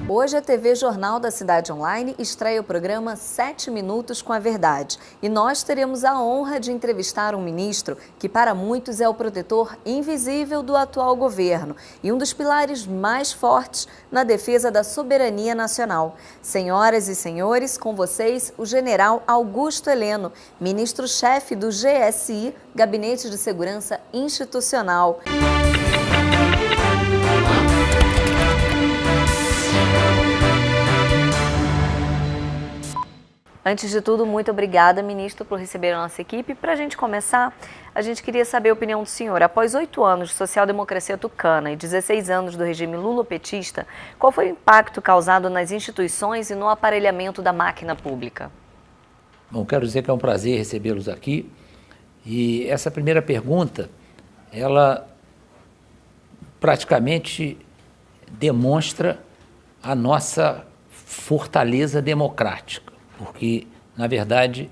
Hoje a TV Jornal da Cidade Online estreia o programa 7 Minutos com a Verdade. E nós teremos a honra de entrevistar um ministro que para muitos é o protetor invisível do atual governo e um dos pilares mais fortes na defesa da soberania nacional. Senhoras e senhores, com vocês o general Augusto Heleno, ministro-chefe do GSI, Gabinete de Segurança Institucional. Antes de tudo, muito obrigada, ministro, por receber a nossa equipe. Para a gente começar, a gente queria saber a opinião do senhor. Após 8 anos de social-democracia tucana e 16 anos do regime lulopetista, qual foi o impacto causado nas instituições e no aparelhamento da máquina pública? Bom, quero dizer que é um prazer recebê-los aqui. E essa primeira pergunta, ela praticamente demonstra a nossa fortaleza democrática. Porque, na verdade,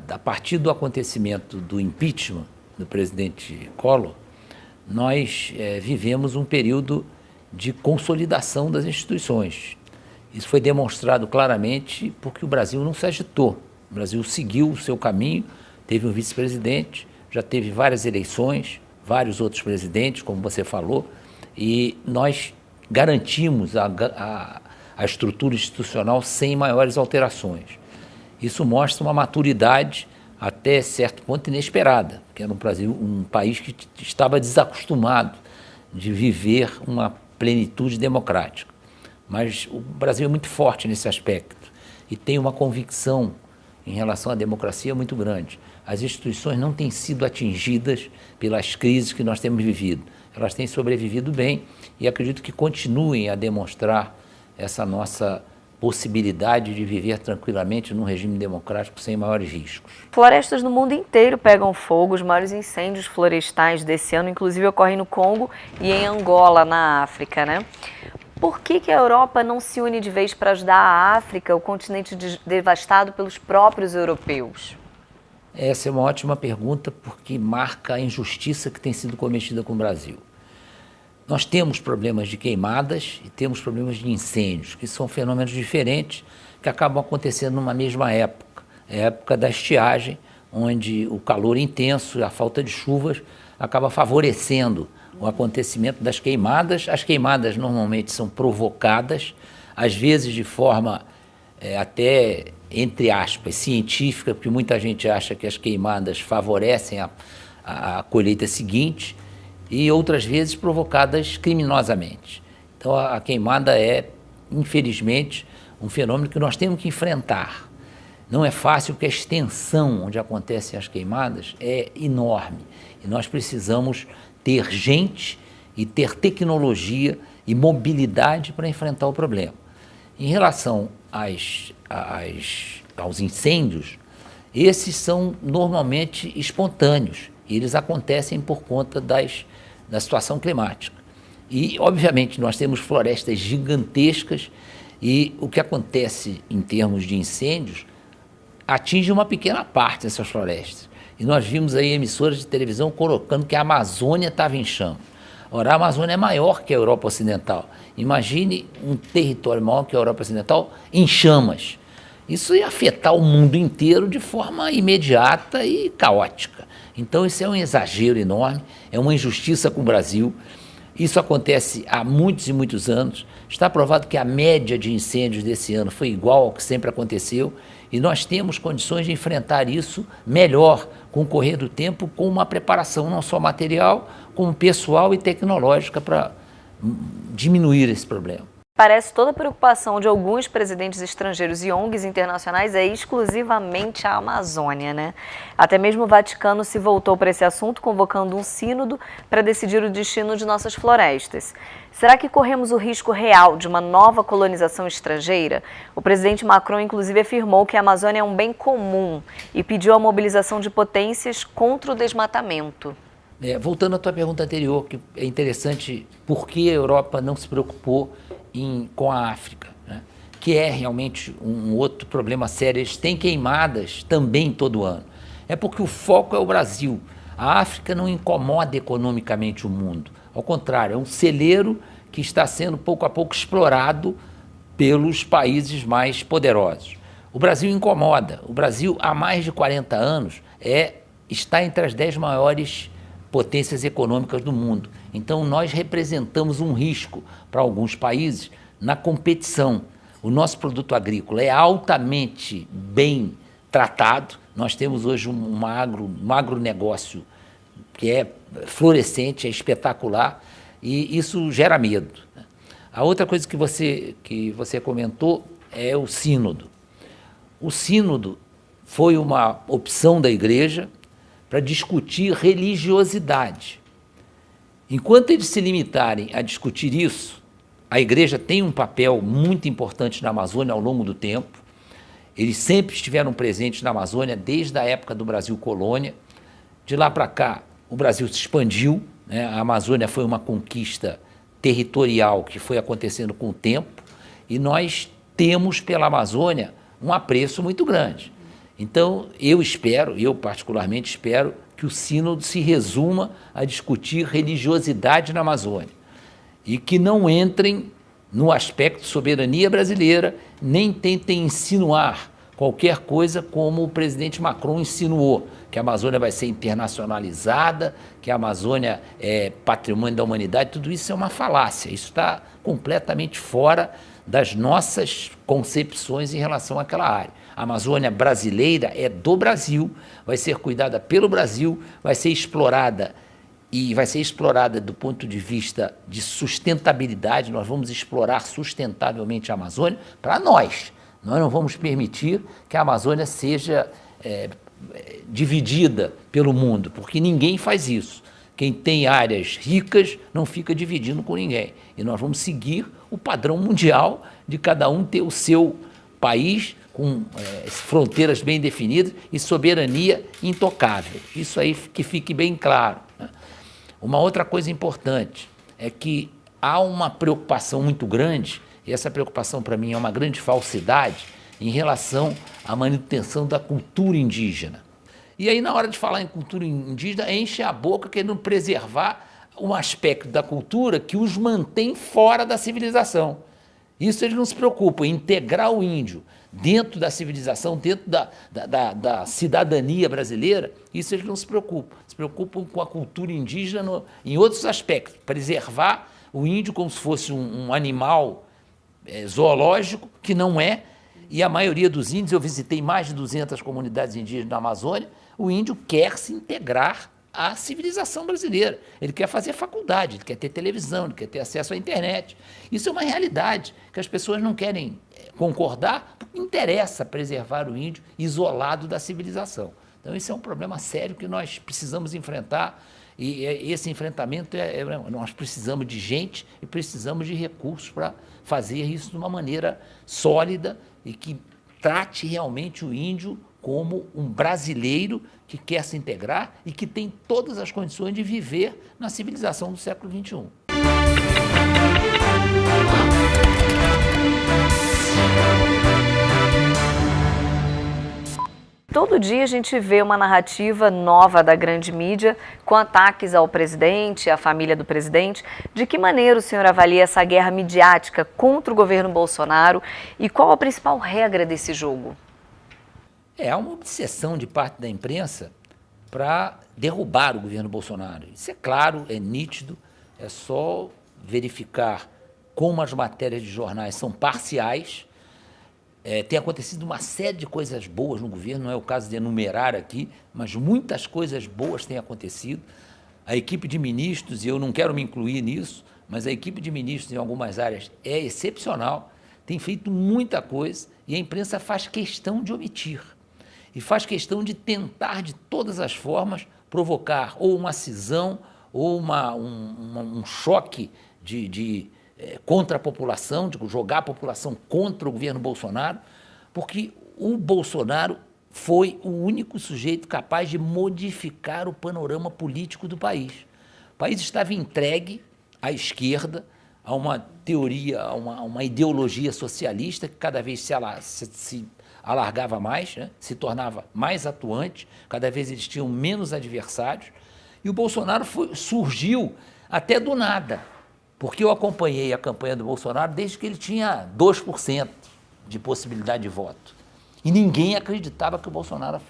a partir do acontecimento do impeachment do presidente Collor, nós vivemos um período de consolidação das instituições. Isso foi demonstrado claramente porque o Brasil não se agitou. O Brasil seguiu o seu caminho, teve um vice-presidente, já teve várias eleições, vários outros presidentes, como você falou, e nós garantimos a estrutura institucional sem maiores alterações. Isso mostra uma maturidade até certo ponto inesperada, que era um país que estava desacostumado de viver uma plenitude democrática. Mas o Brasil é muito forte nesse aspecto e tem uma convicção em relação à democracia muito grande. As instituições não têm sido atingidas pelas crises que nós temos vivido. Elas têm sobrevivido bem e acredito que continuem a demonstrar essa nossa possibilidade de viver tranquilamente num regime democrático sem maiores riscos. Florestas no mundo inteiro pegam fogo. Os maiores incêndios florestais desse ano, inclusive, ocorrem no Congo e em Angola, na África, né? Por que a Europa não se une de vez para ajudar a África, o continente devastado pelos próprios europeus? Essa é uma ótima pergunta porque marca a injustiça que tem sido cometida com o Brasil. Nós temos problemas de queimadas e temos problemas de incêndios, que são fenômenos diferentes que acabam acontecendo numa mesma época. É a época da estiagem, onde o calor intenso e a falta de chuvas acaba favorecendo o acontecimento das queimadas. As queimadas normalmente são provocadas, às vezes de forma até, entre aspas, científica, porque muita gente acha que as queimadas favorecem a colheita seguinte, e outras vezes provocadas criminosamente. Então a queimada é, infelizmente, um fenômeno que nós temos que enfrentar. Não é fácil porque a extensão onde acontecem as queimadas é enorme e nós precisamos ter gente e ter tecnologia e mobilidade para enfrentar o problema. Em relação aos incêndios, esses são normalmente espontâneos e eles acontecem por conta da situação climática. E, obviamente, nós temos florestas gigantescas e o que acontece em termos de incêndios atinge uma pequena parte dessas florestas. E nós vimos aí emissoras de televisão colocando que a Amazônia estava em chamas. Ora, a Amazônia é maior que a Europa Ocidental. Imagine um território maior que a Europa Ocidental em chamas. Isso ia afetar o mundo inteiro de forma imediata e caótica. Então, isso é um exagero enorme, é uma injustiça com o Brasil. Isso acontece há muitos e muitos anos. Está provado que a média de incêndios desse ano foi igual ao que sempre aconteceu e nós temos condições de enfrentar isso melhor com o correr do tempo, com uma preparação não só material, como pessoal e tecnológica para diminuir esse problema. Parece toda a preocupação de alguns presidentes estrangeiros e ONGs internacionais é exclusivamente a Amazônia, né? Até mesmo o Vaticano se voltou para esse assunto, convocando um sínodo para decidir o destino de nossas florestas. Será que corremos o risco real de uma nova colonização estrangeira? O presidente Macron, inclusive, afirmou que a Amazônia é um bem comum e pediu a mobilização de potências contra o desmatamento. Voltando à tua pergunta anterior, que é interessante, por que a Europa não se preocupou com a África, né? Que é realmente um outro problema sério. Eles têm queimadas também todo ano. É porque o foco é o Brasil. A África não incomoda economicamente o mundo. Ao contrário, é um celeiro que está sendo pouco a pouco explorado pelos países mais poderosos. O Brasil incomoda. O Brasil, há mais de 40 anos, está entre as 10 maiores potências econômicas do mundo. Então, nós representamos um risco para alguns países na competição. O nosso produto agrícola é altamente bem tratado. Nós temos hoje um agronegócio que é florescente, é espetacular, e isso gera medo. A outra coisa que você comentou é o sínodo. O sínodo foi uma opção da igreja para discutir religiosidade. Enquanto eles se limitarem a discutir isso, a igreja tem um papel muito importante na Amazônia ao longo do tempo. Eles sempre estiveram presentes na Amazônia desde a época do Brasil colônia. De lá para cá, o Brasil se expandiu, né? A Amazônia foi uma conquista territorial que foi acontecendo com o tempo, e nós temos pela Amazônia um apreço muito grande. Então, eu particularmente espero que o sínodo se resuma a discutir religiosidade na Amazônia e que não entrem no aspecto de soberania brasileira, nem tentem insinuar qualquer coisa como o presidente Macron insinuou, que a Amazônia vai ser internacionalizada, que a Amazônia é patrimônio da humanidade. Tudo isso é uma falácia, isso está completamente fora das nossas concepções em relação àquela área. A Amazônia brasileira é do Brasil, vai ser cuidada pelo Brasil, vai ser explorada, e vai ser explorada do ponto de vista de sustentabilidade. Nós vamos explorar sustentavelmente a Amazônia para nós. Nós não vamos permitir que a Amazônia seja dividida pelo mundo, porque ninguém faz isso. Quem tem áreas ricas não fica dividindo com ninguém. E nós vamos seguir o padrão mundial de cada um ter o seu país com fronteiras bem definidas e soberania intocável. Isso aí que fique bem claro, né? Uma outra coisa importante é que há uma preocupação muito grande, e essa preocupação para mim é uma grande falsidade, em relação à manutenção da cultura indígena. E aí, na hora de falar em cultura indígena, enche a boca querendo preservar um aspecto da cultura que os mantém fora da civilização. Isso eles não se preocupam, em integrar o índio dentro da civilização, dentro da cidadania brasileira. Isso eles não se preocupam. Se preocupam com a cultura indígena em outros aspectos, preservar o índio como se fosse um animal zoológico, que não é. E a maioria dos índios, eu visitei mais de 200 comunidades indígenas na Amazônia, o índio quer se integrar à civilização brasileira. Ele quer fazer faculdade, ele quer ter televisão, ele quer ter acesso à internet. Isso é uma realidade que as pessoas não querem concordar, porque interessa preservar o índio isolado da civilização. Então, esse é um problema sério que nós precisamos enfrentar, e esse enfrentamento nós precisamos de gente e precisamos de recursos para fazer isso de uma maneira sólida e que trate realmente o índio como um brasileiro que quer se integrar e que tem todas as condições de viver na civilização do século XXI. Todo dia a gente vê uma narrativa nova da grande mídia com ataques ao presidente, à família do presidente. De que maneira o senhor avalia essa guerra midiática contra o governo Bolsonaro e qual a principal regra desse jogo? É uma obsessão de parte da imprensa para derrubar o governo Bolsonaro. Isso é claro, é nítido, é só verificar como as matérias de jornais são parciais. Tem acontecido uma série de coisas boas no governo, não é o caso de enumerar aqui, mas muitas coisas boas têm acontecido. A equipe de ministros, e eu não quero me incluir nisso, mas a equipe de ministros em algumas áreas é excepcional, tem feito muita coisa e a imprensa faz questão de omitir. E faz questão de tentar, de todas as formas, provocar ou uma cisão ou um choque contra a população, de jogar a população contra o governo Bolsonaro, porque o Bolsonaro foi o único sujeito capaz de modificar o panorama político do país. O país estava entregue à esquerda, a uma teoria, a uma ideologia socialista que cada vez se alargava mais, né? Se tornava mais atuante, cada vez eles tinham menos adversários, e o Bolsonaro surgiu até do nada. Porque eu acompanhei a campanha do Bolsonaro desde que ele tinha 2% de possibilidade de voto. E ninguém acreditava que o Bolsonaro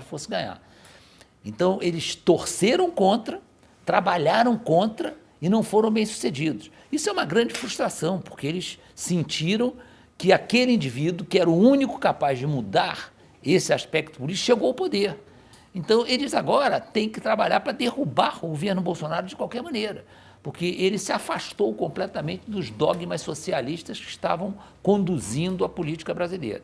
fosse ganhar. Então, eles torceram contra, trabalharam contra e não foram bem-sucedidos. Isso é uma grande frustração, porque eles sentiram que aquele indivíduo, que era o único capaz de mudar esse aspecto político, chegou ao poder. Então, eles agora têm que trabalhar para derrubar o governo Bolsonaro de qualquer maneira, porque ele se afastou completamente dos dogmas socialistas que estavam conduzindo a política brasileira.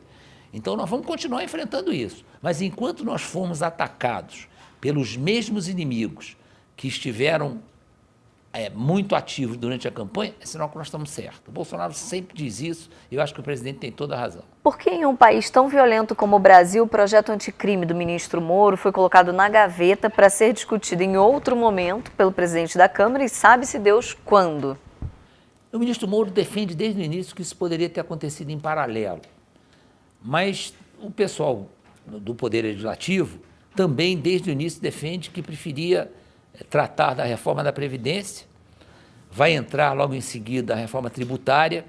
Então, nós vamos continuar enfrentando isso. Mas enquanto nós formos atacados pelos mesmos inimigos que estiveram muito ativos durante a campanha, é sinal que nós estamos certos. O Bolsonaro sempre diz isso e eu acho que o presidente tem toda a razão. Por que em um país tão violento como o Brasil, o projeto anticrime do ministro Moro foi colocado na gaveta para ser discutido em outro momento pelo presidente da Câmara e sabe-se Deus quando? O ministro Moro defende desde o início que isso poderia ter acontecido em paralelo. Mas o pessoal do Poder Legislativo também, desde o início, defende que preferia tratar da reforma da Previdência, vai entrar logo em seguida a reforma tributária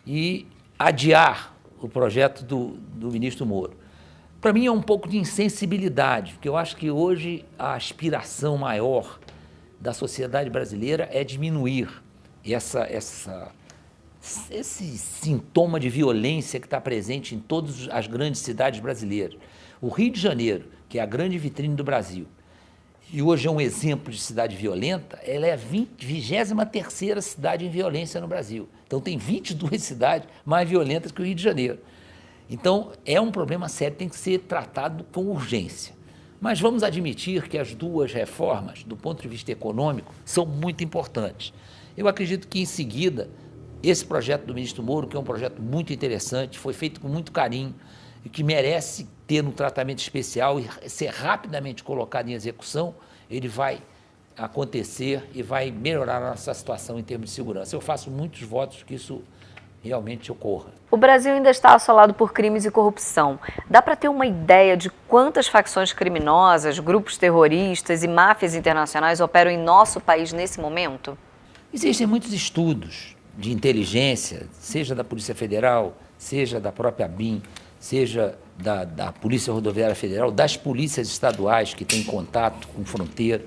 e adiar o projeto do ministro Moro. Para mim é um pouco de insensibilidade, porque eu acho que hoje a aspiração maior da sociedade brasileira é diminuir esse sintoma de violência que está presente em todas as grandes cidades brasileiras. O Rio de Janeiro, que é a grande vitrine do Brasil, e hoje é um exemplo de cidade violenta, ela é a 23ª cidade em violência no Brasil. Então tem 22 cidades mais violentas que o Rio de Janeiro. Então é um problema sério, tem que ser tratado com urgência. Mas vamos admitir que as duas reformas, do ponto de vista econômico, são muito importantes. Eu acredito que em seguida, esse projeto do ministro Moro, que é um projeto muito interessante, foi feito com muito carinho, e que merece ter um tratamento especial e ser rapidamente colocado em execução, ele vai acontecer e vai melhorar a nossa situação em termos de segurança. Eu faço muitos votos que isso realmente ocorra. O Brasil ainda está assolado por crimes e corrupção. Dá para ter uma ideia de quantas facções criminosas, grupos terroristas e máfias internacionais operam em nosso país nesse momento? Existem muitos estudos de inteligência, seja da Polícia Federal, seja da própria ABIN, seja da Polícia Rodoviária Federal, das polícias estaduais que têm contato com fronteira.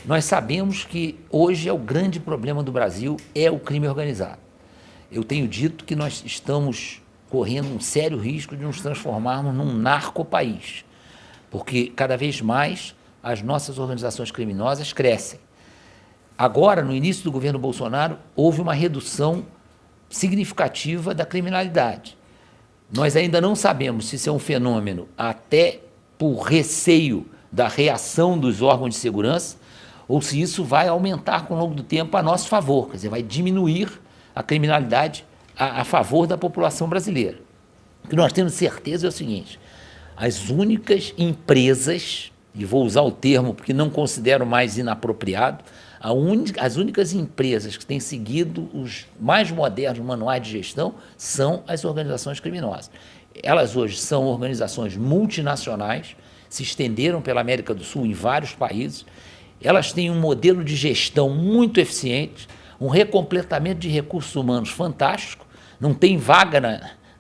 Nós sabemos que hoje o grande problema do Brasil é o crime organizado. Eu tenho dito que nós estamos correndo um sério risco de nos transformarmos num narcopaís, porque cada vez mais as nossas organizações criminosas crescem. Agora, no início do governo Bolsonaro, houve uma redução significativa da criminalidade. Nós ainda não sabemos se isso é um fenômeno até por receio da reação dos órgãos de segurança ou se isso vai aumentar com o longo do tempo a nosso favor, quer dizer, vai diminuir a criminalidade a favor da população brasileira. O que nós temos certeza é o seguinte: as únicas empresas, e vou usar o termo porque não considero mais inapropriado, as únicas empresas que têm seguido os mais modernos manuais de gestão são as organizações criminosas. Elas hoje são organizações multinacionais, se estenderam pela América do Sul em vários países, elas têm um modelo de gestão muito eficiente, um recompletamento de recursos humanos fantástico, não tem vaga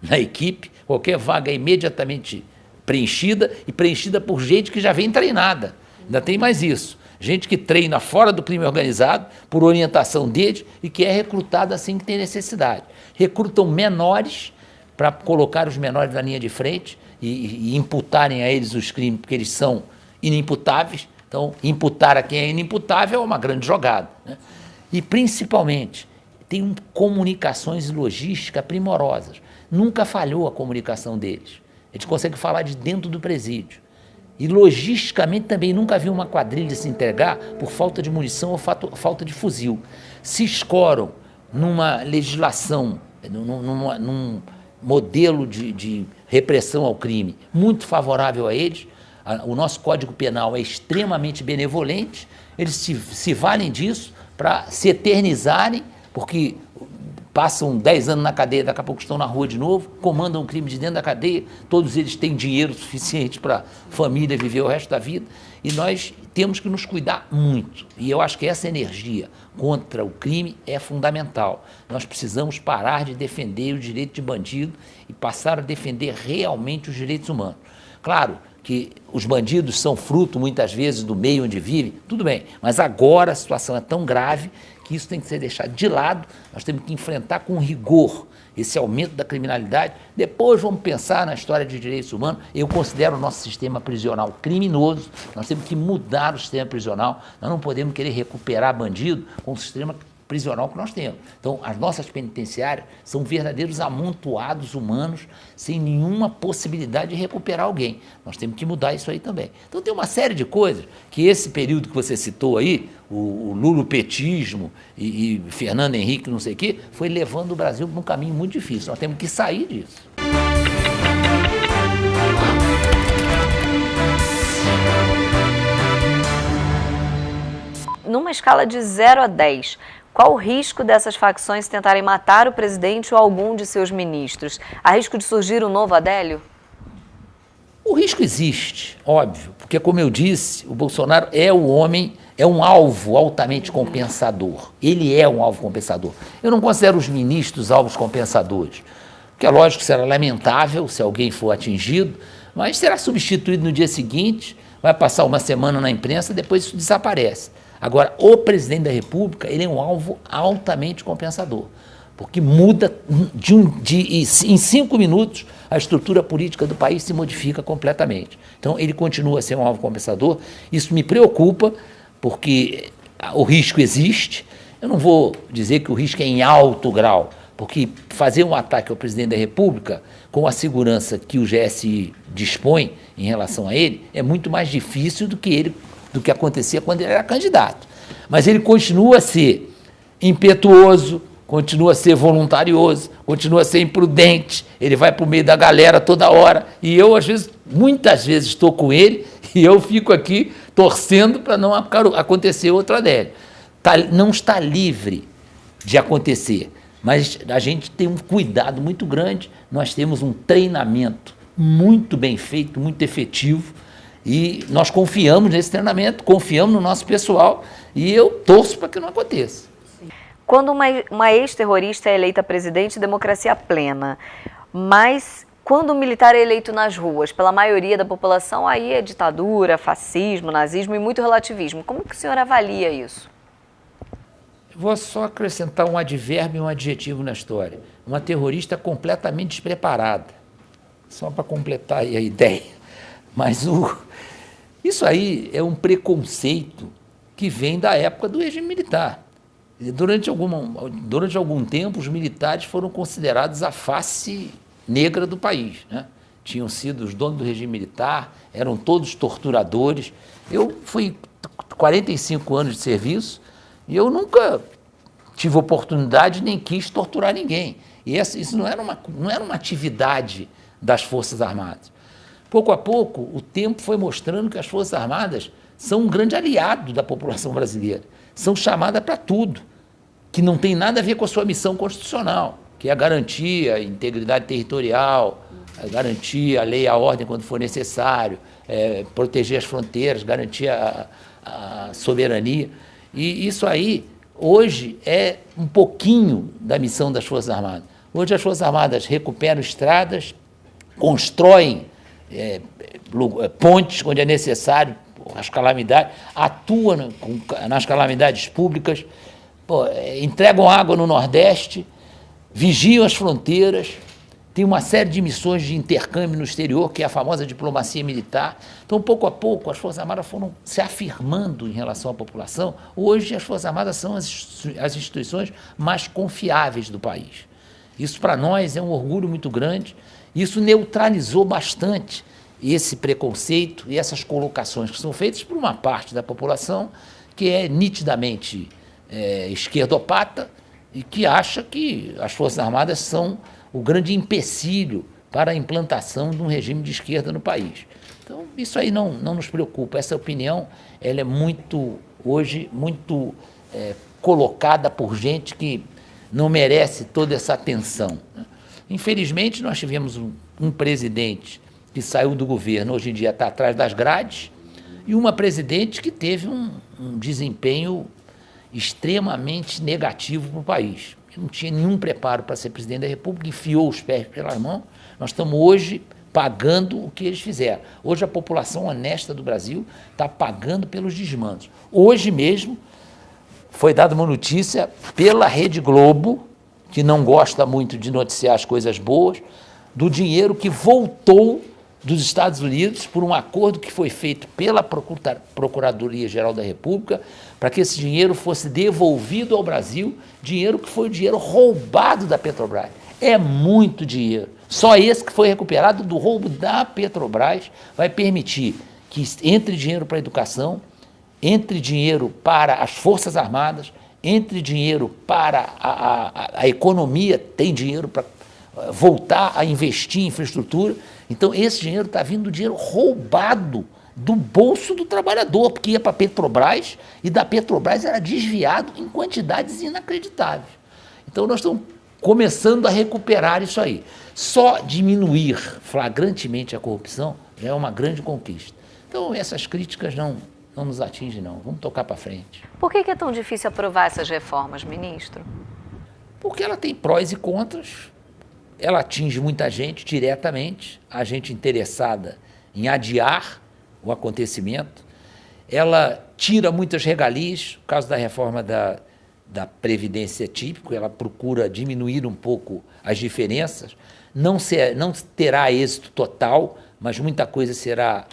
na equipe, qualquer vaga é imediatamente preenchida e preenchida por gente que já vem treinada, ainda tem mais isso. Gente que treina fora do crime organizado, por orientação deles, e que é recrutada assim que tem necessidade. Recrutam menores para colocar os menores na linha de frente e imputarem a eles os crimes, porque eles são inimputáveis. Então, imputar a quem é inimputável é uma grande jogada, né? E, principalmente, tem comunicações e logística primorosas. Nunca falhou a comunicação deles. Eles conseguem falar de dentro do presídio. E, logisticamente, também nunca vi uma quadrilha se entregar por falta de munição ou falta de fuzil. Se escoram numa legislação, num modelo de repressão ao crime muito favorável a eles. O nosso Código Penal é extremamente benevolente, eles se valem disso para se eternizarem, porque passam 10 anos na cadeia, daqui a pouco estão na rua de novo, comandam um crime de dentro da cadeia, todos eles têm dinheiro suficiente para a família viver o resto da vida, e nós temos que nos cuidar muito. E eu acho que essa energia contra o crime é fundamental. Nós precisamos parar de defender o direito de bandido e passar a defender realmente os direitos humanos. Claro que os bandidos são fruto, muitas vezes, do meio onde vivem, tudo bem, mas agora a situação é tão grave que isso tem que ser deixado de lado, nós temos que enfrentar com rigor esse aumento da criminalidade. Depois vamos pensar na história de direitos humanos. Eu considero o nosso sistema prisional criminoso, nós temos que mudar o sistema prisional, nós não podemos querer recuperar bandido com o sistema prisional que nós temos. Então, as nossas penitenciárias são verdadeiros amontoados humanos, sem nenhuma possibilidade de recuperar alguém. Nós temos que mudar isso aí também. Então, tem uma série de coisas que esse período que você citou aí, o lulopetismo e Fernando Henrique, não sei o quê, foi levando o Brasil para um caminho muito difícil. Nós temos que sair disso. Numa escala de 0 a 10, qual o risco dessas facções tentarem matar o presidente ou algum de seus ministros? Há risco de surgir um novo Adélio? O risco existe, óbvio, porque, como eu disse, o Bolsonaro é o homem, é um alvo altamente compensador. Ele é um alvo compensador. Eu não considero os ministros alvos compensadores, porque é lógico que será lamentável se alguém for atingido, mas será substituído no dia seguinte, vai passar uma semana na imprensa, depois isso desaparece. Agora, o presidente da República, ele é um alvo altamente compensador, porque muda em 5 minutos a estrutura política do país se modifica completamente. Então, ele continua a ser um alvo compensador. Isso me preocupa, porque o risco existe. Eu não vou dizer que o risco é em alto grau, porque fazer um ataque ao presidente da República com a segurança que o GSI dispõe em relação a ele é muito mais difícil do que acontecia quando ele era candidato. Mas ele continua a ser impetuoso, continua a ser voluntarioso, continua a ser imprudente, ele vai para o meio da galera toda hora, e eu, muitas vezes estou com ele, e eu fico aqui torcendo para não acontecer outro Adélio. Não está livre de acontecer, mas a gente tem um cuidado muito grande, nós temos um treinamento muito bem feito, muito efetivo, e nós confiamos nesse treinamento, confiamos no nosso pessoal, e eu torço para que não aconteça. Quando uma ex-terrorista é eleita presidente, democracia plena, mas quando um militar é eleito nas ruas, pela maioria da população, aí é ditadura, fascismo, nazismo e muito relativismo. Como que o senhor avalia isso? Vou só acrescentar um advérbio e um adjetivo na história. Uma terrorista completamente despreparada, só para completar aí a ideia. Mas isso aí é um preconceito que vem da época do regime militar. Durante algum tempo, os militares foram considerados a face negra do país, né? Tinham sido os donos do regime militar, eram todos torturadores. Eu fui 45 anos de serviço e eu nunca tive oportunidade nem quis torturar ninguém. E isso não era uma atividade das Forças Armadas. Pouco a pouco, o tempo foi mostrando que as Forças Armadas são um grande aliado da população brasileira. São chamadas para tudo, que não tem nada a ver com a sua missão constitucional, que é a garantia, a integridade territorial, a garantia, a lei e a ordem quando for necessário, proteger as fronteiras, garantir a soberania. E isso aí, hoje, é um pouquinho da missão das Forças Armadas. Hoje as Forças Armadas recuperam estradas, constroem pontes onde é necessário, as calamidades, atuam nas calamidades públicas, entregam água no Nordeste, vigiam as fronteiras, tem uma série de missões de intercâmbio no exterior, que é a famosa diplomacia militar. Então, pouco a pouco, as Forças Armadas foram se afirmando em relação à população. Hoje, as Forças Armadas são as instituições mais confiáveis do país. Isso, para nós, é um orgulho muito grande. Isso neutralizou bastante esse preconceito e essas colocações que são feitas por uma parte da população que é nitidamente esquerdopata e que acha que as Forças Armadas são o grande empecilho para a implantação de um regime de esquerda no país. Então, isso aí não nos preocupa. Essa opinião ela é hoje muito colocada por gente que não merece toda essa atenção, né? Infelizmente, nós tivemos um presidente que saiu do governo, hoje em dia está atrás das grades, e uma presidente que teve um desempenho extremamente negativo para o país. Não tinha nenhum preparo para ser presidente da República, enfiou os pés pelas mãos. Nós estamos hoje pagando o que eles fizeram. Hoje a população honesta do Brasil está pagando pelos desmandos. Hoje mesmo foi dada uma notícia pela Rede Globo, que não gosta muito de noticiar as coisas boas, do dinheiro que voltou dos Estados Unidos por um acordo que foi feito pela Procuradoria-Geral da República para que esse dinheiro fosse devolvido ao Brasil, dinheiro que foi o dinheiro roubado da Petrobras. É muito dinheiro. Só esse que foi recuperado do roubo da Petrobras vai permitir que entre dinheiro para a educação, entre dinheiro para as Forças Armadas, entre dinheiro para a economia, tem dinheiro para voltar a investir em infraestrutura. Então, esse dinheiro está vindo do dinheiro roubado do bolso do trabalhador, porque ia para a Petrobras e da Petrobras era desviado em quantidades inacreditáveis. Então, nós estamos começando a recuperar isso aí. Só diminuir flagrantemente a corrupção já é uma grande conquista. Então, essas críticas não nos atingem, não. Vamos tocar para frente. Por que é tão difícil aprovar essas reformas, ministro? Porque ela tem prós e contras. Ela atinge muita gente diretamente, a gente interessada em adiar o acontecimento. Ela tira muitas regalias, no caso da reforma da Previdência típica, ela procura diminuir um pouco as diferenças. Não terá êxito total, mas muita coisa será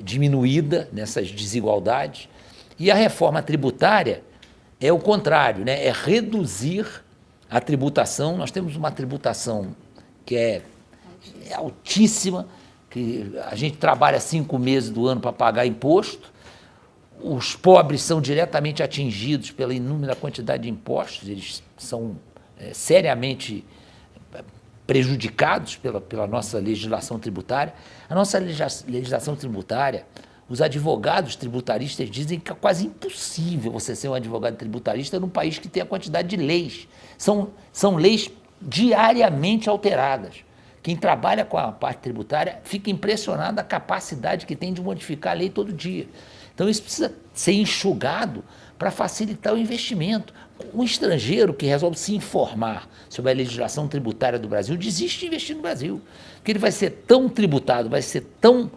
diminuída nessas desigualdades. E a reforma tributária é o contrário, né? É reduzir a tributação. Nós temos uma tributação que é altíssima, que a gente trabalha 5 meses do ano para pagar imposto, os pobres são diretamente atingidos pela inúmera quantidade de impostos, eles são seriamente prejudicados pela nossa legislação tributária. A nossa legislação tributária, os advogados tributaristas dizem que é quase impossível você ser um advogado tributarista num país que tem a quantidade de leis. São leis diariamente alteradas. Quem trabalha com a parte tributária fica impressionado da capacidade que tem de modificar a lei todo dia. Então isso precisa ser enxugado para facilitar o investimento. Um estrangeiro que resolve se informar sobre a legislação tributária do Brasil desiste de investir no Brasil, porque ele vai ser tão tributado, vai ser tão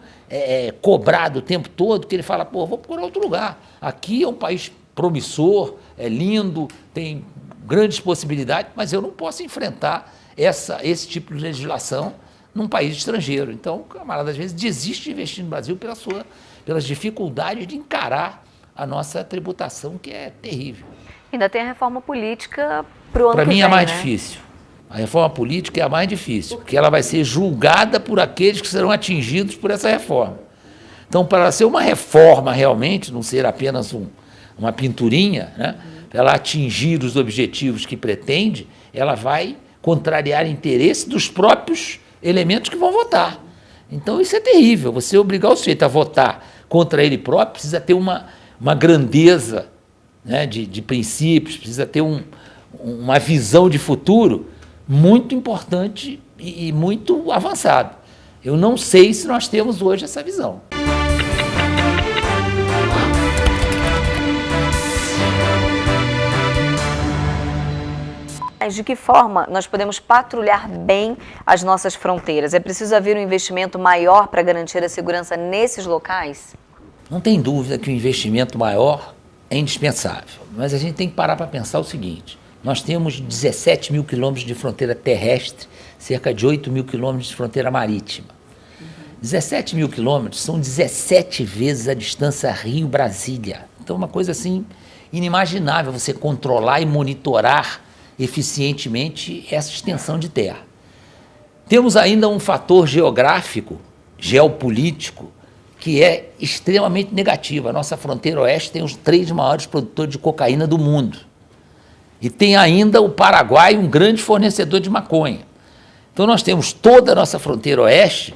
cobrado o tempo todo, que ele fala, pô, vou procurar outro lugar. Aqui é um país promissor, é lindo, tem grandes possibilidades, mas eu não posso enfrentar esse tipo de legislação num país estrangeiro. Então, o camarada, às vezes, desiste de investir no Brasil pelas dificuldades de encarar a nossa tributação, que é terrível. Ainda tem a reforma política para o ano que vem, Para mim é mais né? difícil. A reforma política é a mais difícil, porque ela vai ser julgada por aqueles que serão atingidos por essa reforma. Então, para ser uma reforma realmente, não ser apenas uma pinturinha, né? Para ela atingir os objetivos que pretende, ela vai contrariar interesse dos próprios elementos que vão votar. Então, isso é terrível. Você obrigar o sujeito a votar contra ele próprio precisa ter uma grandeza, né, de princípios, precisa ter uma visão de futuro muito importante e muito avançada. Eu não sei se nós temos hoje essa visão. Mas de que forma nós podemos patrulhar bem as nossas fronteiras? É preciso haver um investimento maior para garantir a segurança nesses locais? Não tem dúvida que o investimento maior é indispensável, mas a gente tem que parar para pensar o seguinte: nós temos 17 mil quilômetros de fronteira terrestre, cerca de 8 mil quilômetros de fronteira marítima. 17 mil quilômetros são 17 vezes a distância Rio-Brasília. Então, uma coisa assim inimaginável você controlar e monitorar eficientemente essa extensão de terra. Temos ainda um fator geográfico, geopolítico, que é extremamente negativo. A nossa fronteira oeste tem os 3 maiores produtores de cocaína do mundo. E tem ainda o Paraguai, um grande fornecedor de maconha. Então nós temos toda a nossa fronteira oeste,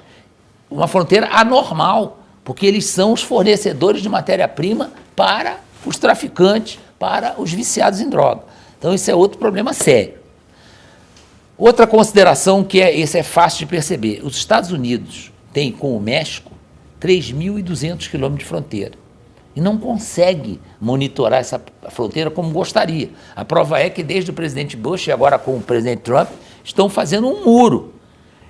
uma fronteira anormal, porque eles são os fornecedores de matéria-prima para os traficantes, para os viciados em droga. Então, isso é outro problema sério. Outra consideração que esse é fácil de perceber. Os Estados Unidos têm com o México 3.200 quilômetros de fronteira. e não consegue monitorar essa fronteira como gostaria. A prova é que desde o presidente Bush e agora com o presidente Trump estão fazendo um muro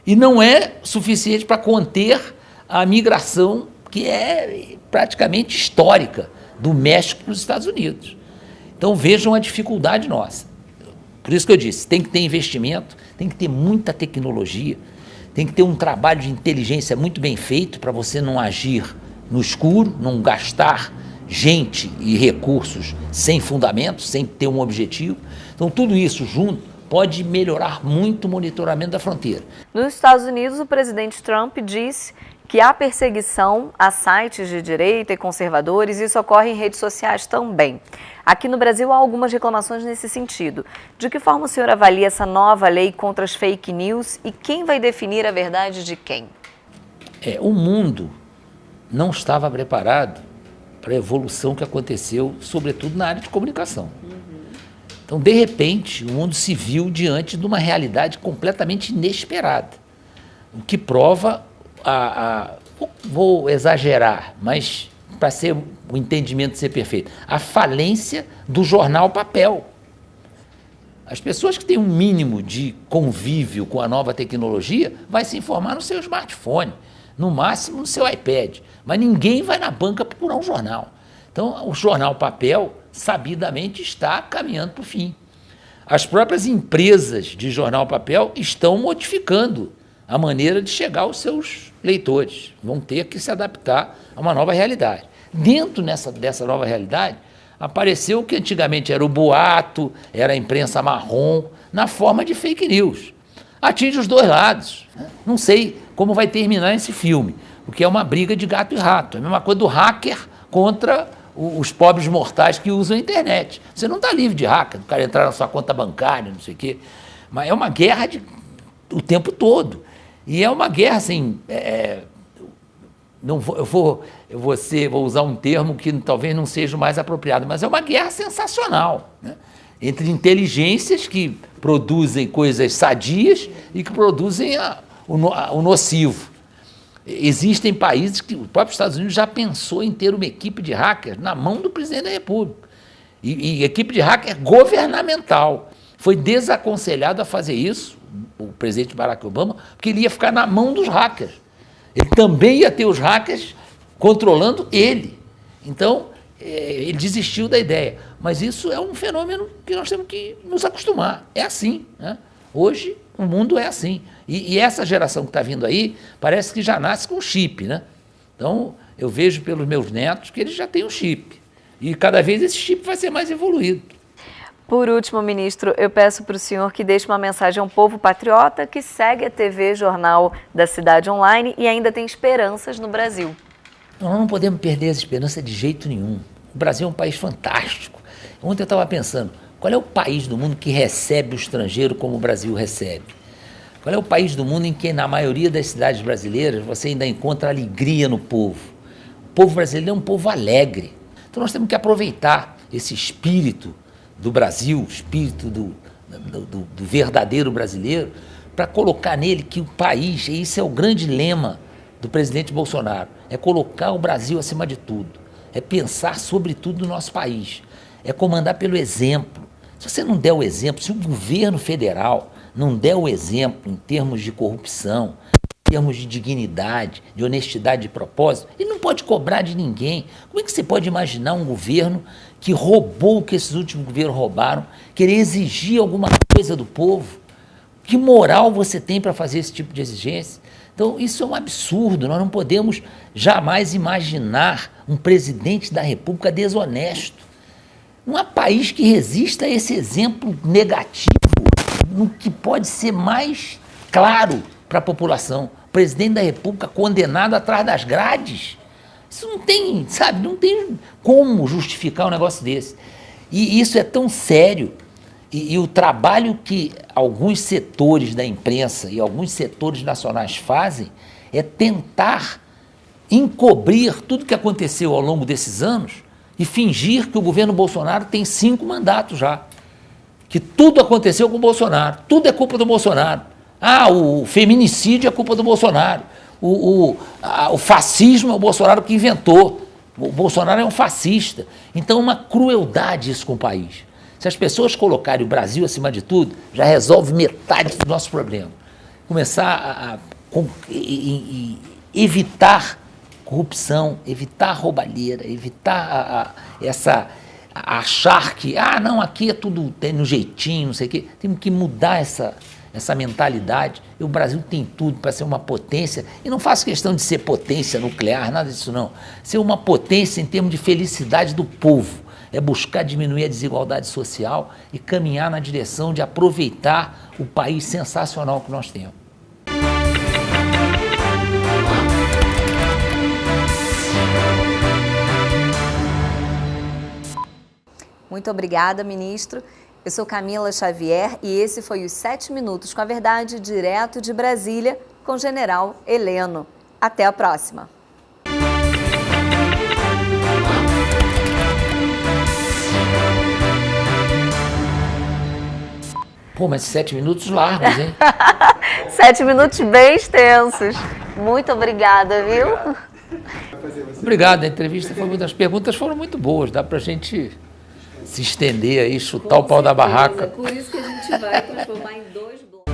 e não é suficiente para conter a migração que é praticamente histórica do México para os Estados Unidos. Então vejam a dificuldade nossa. Por isso que eu disse, tem que ter investimento, tem que ter muita tecnologia, tem que ter um trabalho de inteligência muito bem feito para você não agir no escuro, não gastar gente e recursos sem fundamento, sem ter um objetivo. Então tudo isso junto pode melhorar muito o monitoramento da fronteira. Nos Estados Unidos, o presidente Trump disse que há perseguição a sites de direita e conservadores, e isso ocorre em redes sociais também. Aqui no Brasil há algumas reclamações nesse sentido. De que forma o senhor avalia essa nova lei contra as fake news e quem vai definir a verdade de quem? O mundo não estava preparado para a evolução que aconteceu, sobretudo na área de comunicação. Então, de repente, o mundo se viu diante de uma realidade completamente inesperada, o que prova vou exagerar, mas para ser o entendimento ser perfeito, a falência do jornal papel. As pessoas que têm um mínimo de convívio com a nova tecnologia vai se informar no seu smartphone, no máximo no seu iPad, mas ninguém vai na banca procurar um jornal. Então, o jornal papel, sabidamente, está caminhando para o fim. As próprias empresas de jornal papel estão modificando a maneira de chegar aos seus leitores. Vão ter que se adaptar a uma nova realidade. Dentro dessa nova realidade, apareceu o que antigamente era o boato, era a imprensa marrom, na forma de fake news. Atinge os dois lados. Não sei como vai terminar esse filme, porque é uma briga de gato e rato. É a mesma coisa do hacker contra os pobres mortais que usam a internet. Você não está livre de hacker, do cara entrar na sua conta bancária, não sei o quê. Mas é uma guerra o tempo todo. E é uma guerra, assim, vou usar um termo que talvez não seja o mais apropriado, mas é uma guerra sensacional, né? Entre inteligências que produzem coisas sadias e que produzem o nocivo. Existem países que o próprio Estados Unidos já pensou em ter uma equipe de hackers na mão do presidente da República. E equipe de hacker governamental. Foi desaconselhado a fazer isso, o presidente Barack Obama, porque ele ia ficar na mão dos hackers. Ele também ia ter os hackers controlando ele. Então, ele desistiu da ideia. Mas isso é um fenômeno que nós temos que nos acostumar. É assim, né? Hoje, o mundo é assim. E essa geração que está vindo aí, parece que já nasce com chip, né? Então, eu vejo pelos meus netos que eles já têm um chip. E cada vez esse chip vai ser mais evoluído. Por último, ministro, eu peço para o senhor que deixe uma mensagem ao povo patriota que segue a TV Jornal da Cidade Online e ainda tem esperanças no Brasil. Nós não podemos perder essa esperança de jeito nenhum. O Brasil é um país fantástico. Ontem eu estava pensando, qual é o país do mundo que recebe o estrangeiro como o Brasil recebe? Qual é o país do mundo em que, na maioria das cidades brasileiras, você ainda encontra alegria no povo? O povo brasileiro é um povo alegre. Então nós temos que aproveitar esse espírito do Brasil, o espírito do verdadeiro brasileiro, para colocar nele que o país, e isso é o grande lema do presidente Bolsonaro, é colocar o Brasil acima de tudo, é pensar sobretudo no nosso país, é comandar pelo exemplo. Se você não der o exemplo, se o governo federal não der o exemplo em termos de corrupção, em termos de dignidade, de honestidade de propósito, ele não pode cobrar de ninguém. Como é que você pode imaginar um governo que roubou o que esses últimos governos roubaram, querer exigir alguma coisa do povo? Que moral você tem para fazer esse tipo de exigência? Então, isso é um absurdo. Nós não podemos jamais imaginar um presidente da República desonesto. Não há país que resista a esse exemplo negativo, no que pode ser mais claro para a população. O presidente da República condenado atrás das grades. Isso não tem, sabe, não tem como justificar um negócio desse. E isso é tão sério. E o trabalho que alguns setores da imprensa e alguns setores nacionais fazem é tentar encobrir tudo que aconteceu ao longo desses anos e fingir que o governo Bolsonaro tem 5 mandatos já. Que tudo aconteceu com o Bolsonaro, tudo é culpa do Bolsonaro. O feminicídio é culpa do Bolsonaro. O fascismo é o Bolsonaro que inventou. O Bolsonaro é um fascista. Então é uma crueldade isso com o país. Se as pessoas colocarem o Brasil acima de tudo, já resolve metade do nosso problema. Começar a evitar corrupção, evitar roubalheira, evitar achar que, não, aqui é tudo tem no jeitinho, não sei o quê. Temos que mudar essa mentalidade. E o Brasil tem tudo para ser uma potência, e não faço questão de ser potência nuclear, nada disso não. Ser uma potência em termos de felicidade do povo. É buscar diminuir a desigualdade social e caminhar na direção de aproveitar o país sensacional que nós temos. Muito obrigada, ministro. Eu sou Camila Xavier e esse foi os 7 Minutos com a Verdade, direto de Brasília, com o general Heleno. Até a próxima. Pô, mas 7 minutos largos, hein? 7 minutos bem extensos. Muito obrigada, viu? Obrigado, a entrevista foi muito... As perguntas foram muito boas, dá pra gente se estender aí, chutar o pau da barraca. Por isso que a gente vai transformar em 2 blocos.